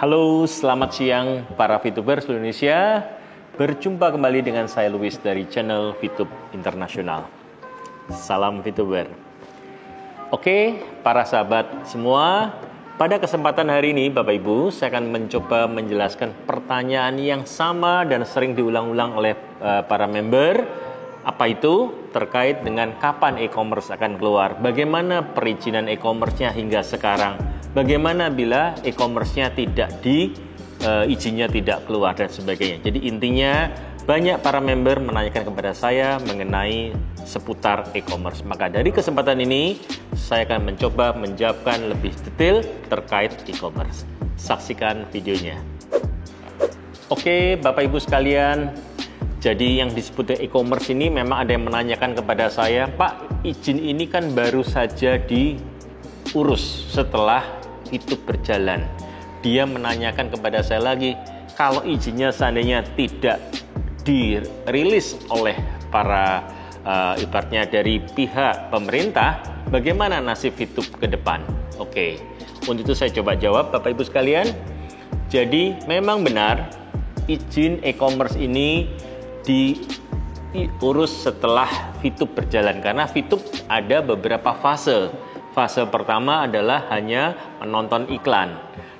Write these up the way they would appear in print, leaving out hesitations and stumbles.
Halo, selamat siang para VTuber seluruh Indonesia. Berjumpa kembali dengan saya Luis dari channel VTube Internasional. Salam VTuber. Oke, para sahabat semua, pada kesempatan hari ini Bapak Ibu, saya akan mencoba menjelaskan pertanyaan yang sama dan sering diulang-ulang oleh para member. Apa itu? Terkait dengan kapan e-commerce akan keluar, bagaimana perizinan e-commerce-nya hingga sekarang, bagaimana bila e-commerce-nya izinnya tidak keluar dan sebagainya. Jadi intinya banyak para member menanyakan kepada saya mengenai seputar e-commerce. Maka dari kesempatan ini saya akan mencoba menjawabkan lebih detail terkait e-commerce. Saksikan videonya. Oke, Bapak Ibu sekalian, jadi yang disebut e-commerce ini memang ada yang menanyakan kepada saya, Pak, izin ini kan baru saja diurus setelah itu berjalan. Dia menanyakan kepada saya lagi, kalau izinnya seandainya tidak dirilis oleh para ibaratnya dari pihak pemerintah, bagaimana nasib VTube ke depan? Oke, untuk itu saya coba jawab Bapak Ibu sekalian. Jadi memang benar izin e-commerce ini diurus setelah VTube berjalan, karena VTube ada beberapa fase. Fase pertama adalah hanya menonton iklan,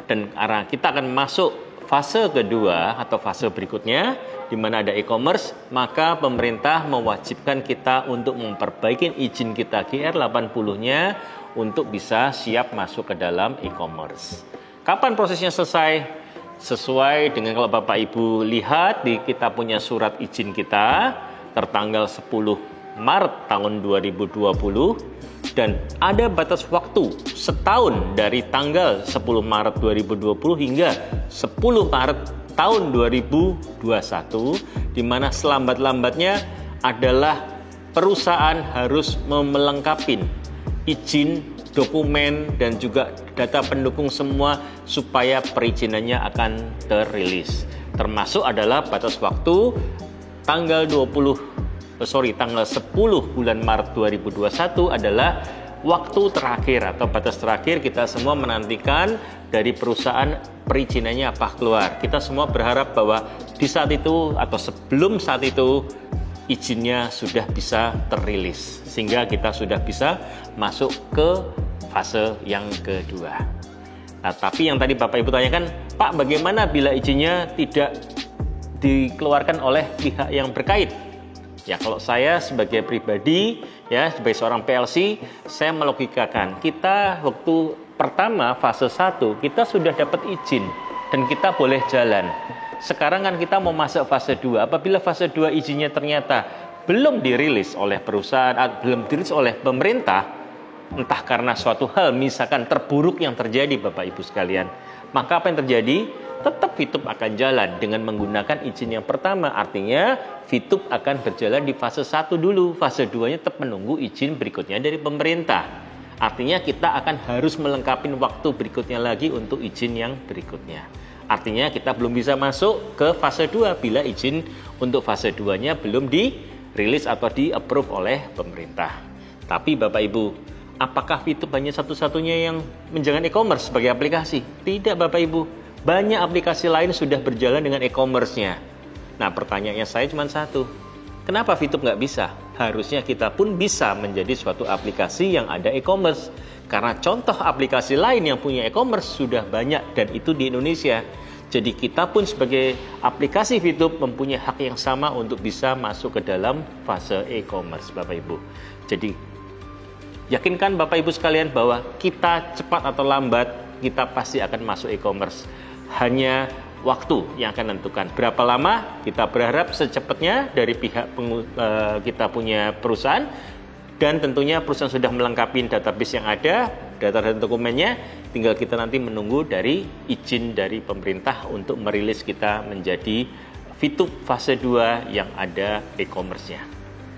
dan karena kita akan masuk fase kedua atau fase berikutnya di mana ada e-commerce, maka pemerintah mewajibkan kita untuk memperbaiki izin kita GR80-nya untuk bisa siap masuk ke dalam e-commerce. Kapan prosesnya selesai? Sesuai dengan kalau Bapak Ibu lihat kita punya surat izin kita tertanggal 10 Maret tahun 2020, dan ada batas waktu setahun dari tanggal 10 Maret 2020 hingga 10 Maret tahun 2021, di mana selambat-lambatnya adalah perusahaan harus melengkapi izin, dokumen, dan juga data pendukung semua supaya perizinannya akan terilis. Termasuk adalah batas waktu tanggal 10 bulan Maret 2021 adalah waktu terakhir atau batas terakhir kita semua menantikan dari perusahaan perizinannya apa keluar. Kita semua berharap bahwa di saat itu atau sebelum saat itu izinnya sudah bisa terilis, sehingga kita sudah bisa masuk ke fase yang kedua. Nah, tapi yang tadi Bapak Ibu tanyakan, Pak, bagaimana bila izinnya tidak dikeluarkan oleh pihak yang berkait? Ya, kalau saya sebagai pribadi, ya sebagai seorang PLC, saya melogikakan, kita waktu pertama fase 1 kita sudah dapat izin dan kita boleh jalan. Sekarang kan kita mau masuk fase 2. Apabila fase 2 izinnya ternyata belum dirilis oleh perusahaan, belum dirilis oleh pemerintah, entah karena suatu hal misalkan terburuk yang terjadi Bapak Ibu sekalian, maka apa yang terjadi? Tetap VTube akan jalan dengan menggunakan izin yang pertama. Artinya VTube akan berjalan di fase 1 dulu. Fase 2-nya tetap menunggu izin berikutnya dari pemerintah. Artinya kita akan harus melengkapi waktu berikutnya lagi untuk izin yang berikutnya. Artinya kita belum bisa masuk ke fase 2 bila izin untuk fase 2-nya belum dirilis atau di-approve oleh pemerintah. Tapi Bapak Ibu, apakah VTube hanya satu-satunya yang menjalankan e-commerce sebagai aplikasi? Tidak Bapak Ibu. Banyak aplikasi lain sudah berjalan dengan e-commerce-nya. Nah, pertanyaannya saya cuma satu. Kenapa VTube nggak bisa? Harusnya kita pun bisa menjadi suatu aplikasi yang ada e-commerce. Karena contoh aplikasi lain yang punya e-commerce sudah banyak dan itu di Indonesia. Jadi kita pun sebagai aplikasi VTube mempunyai hak yang sama untuk bisa masuk ke dalam fase e-commerce, Bapak Ibu. Jadi yakinkan Bapak Ibu sekalian bahwa kita cepat atau lambat kita pasti akan masuk e-commerce. Hanya waktu yang akan menentukan berapa lama. Kita berharap secepatnya dari pihak kita punya perusahaan, dan tentunya perusahaan sudah melengkapi database yang ada, data dan dokumennya, tinggal kita nanti menunggu dari izin dari pemerintah untuk merilis kita menjadi VTube fase 2 yang ada e-commerce-nya.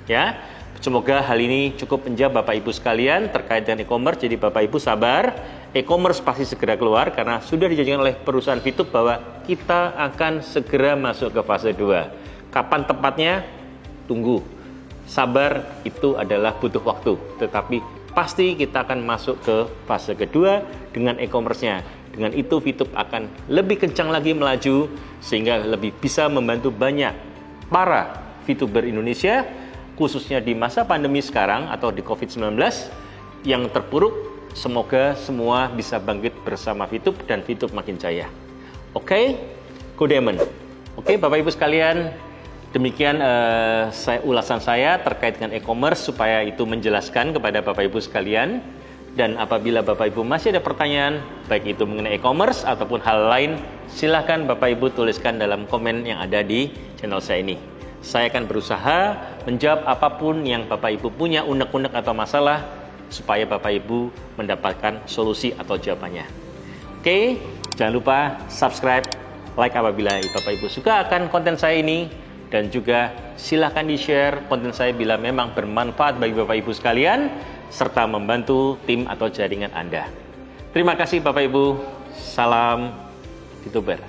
Ya, semoga hal ini cukup menjawab Bapak Ibu sekalian terkait dengan e-commerce. Jadi Bapak Ibu sabar, e-commerce pasti segera keluar karena sudah dijanjikan oleh perusahaan VTube bahwa kita akan segera masuk ke fase 2. Kapan tepatnya? Tunggu. Sabar, itu adalah butuh waktu. Tetapi pasti kita akan masuk ke fase kedua dengan e-commerce-nya. Dengan itu VTube akan lebih kencang lagi melaju sehingga lebih bisa membantu banyak para VTuber Indonesia, khususnya di masa pandemi sekarang atau di COVID-19 yang terpuruk. Semoga semua bisa bangkit bersama VTube dan VTube makin jaya. Oke, Go Diamond. Oke, Bapak Ibu sekalian, demikian ulasan saya terkait dengan e-commerce supaya itu menjelaskan kepada Bapak Ibu sekalian. Dan apabila Bapak Ibu masih ada pertanyaan, baik itu mengenai e-commerce ataupun hal lain, silahkan Bapak Ibu tuliskan dalam komen yang ada di channel saya ini. Saya akan berusaha menjawab apapun yang Bapak Ibu punya unek-unek atau masalah, supaya Bapak Ibu mendapatkan solusi atau jawabannya. Oke, jangan lupa subscribe, like apabila Bapak Ibu suka akan konten saya ini, dan juga silahkan di-share konten saya bila memang bermanfaat bagi Bapak Ibu sekalian, serta membantu tim atau jaringan Anda. Terima kasih Bapak Ibu, salam VTuber.